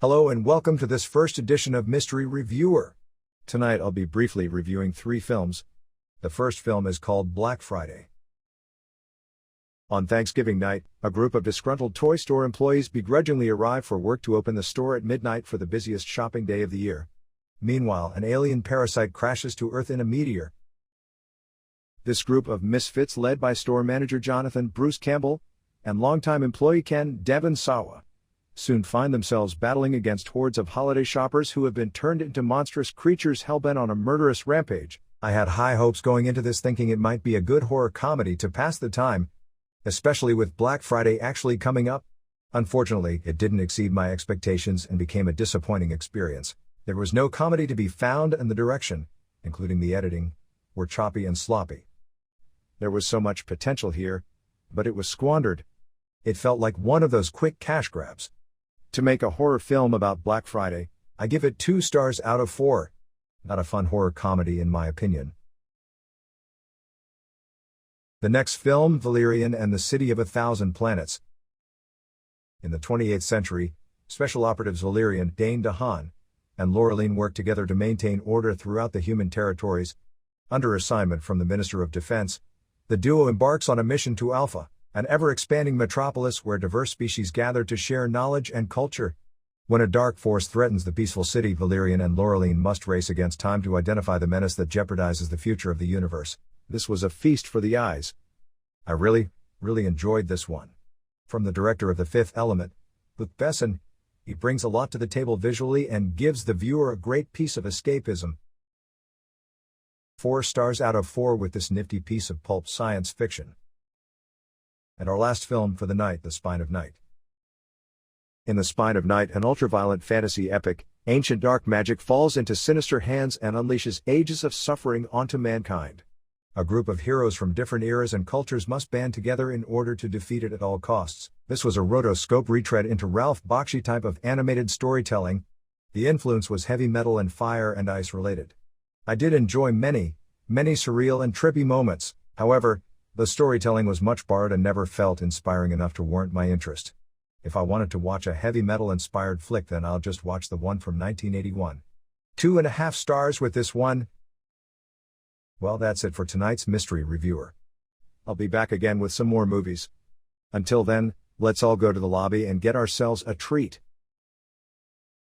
Hello and welcome to this first edition of Mystery Reviewer. Tonight I'll be briefly reviewing 3 films. The first film is called Black Friday. On Thanksgiving night, a group of disgruntled toy store employees begrudgingly arrive for work to open the store at midnight for the busiest shopping day of the year. Meanwhile, an alien parasite crashes to Earth in a meteor. This group of misfits, led by store manager Jonathan Bruce Campbell and longtime employee Ken Devon Sawa, soon find themselves battling against hordes of holiday shoppers who have been turned into monstrous creatures hell-bent on a murderous rampage. I had high hopes going into this, thinking it might be a good horror comedy to pass the time, especially with Black Friday actually coming up. Unfortunately, it didn't exceed my expectations and became a disappointing experience. There was no comedy to be found, and the direction, including the editing, were choppy and sloppy. There was so much potential here, but it was squandered. It felt like one of those quick cash grabs. To make a horror film about Black Friday, I give it 2 stars out of 4. Not a fun horror comedy in my opinion. The next film, Valerian and the City of 1,000 Planets. In the 28th century, Special Operatives Valerian, Dane DeHaan, and Laureline work together to maintain order throughout the human territories. Under assignment from the Minister of Defense, the duo embarks on a mission to Alpha, an ever-expanding metropolis where diverse species gather to share knowledge and culture. When a dark force threatens the peaceful city, Valerian and Laureline must race against time to identify the menace that jeopardizes the future of the universe. This was a feast for the eyes. I really enjoyed this one. From the director of The Fifth Element, Luc Besson, he brings a lot to the table visually and gives the viewer a great piece of escapism. 4 stars out of 4 with this nifty piece of pulp science fiction. And our last film for the night, The Spine of Night. In The Spine of Night, an ultra-violent fantasy epic, ancient dark magic falls into sinister hands and unleashes ages of suffering onto mankind. A group of heroes from different eras and cultures must band together in order to defeat it at all costs. This was a rotoscope retread into Ralph Bakshi type of animated storytelling. The influence was heavy metal and fire and ice related. I did enjoy many surreal and trippy moments. However, the storytelling was much borrowed and never felt inspiring enough to warrant my interest. If I wanted to watch a heavy metal inspired flick, then I'll just watch the one from 1981. 2.5 stars with this one. Well, that's it for tonight's Mystery Reviewer. I'll be back again with some more movies. Until then, let's all go to the lobby and get ourselves a treat.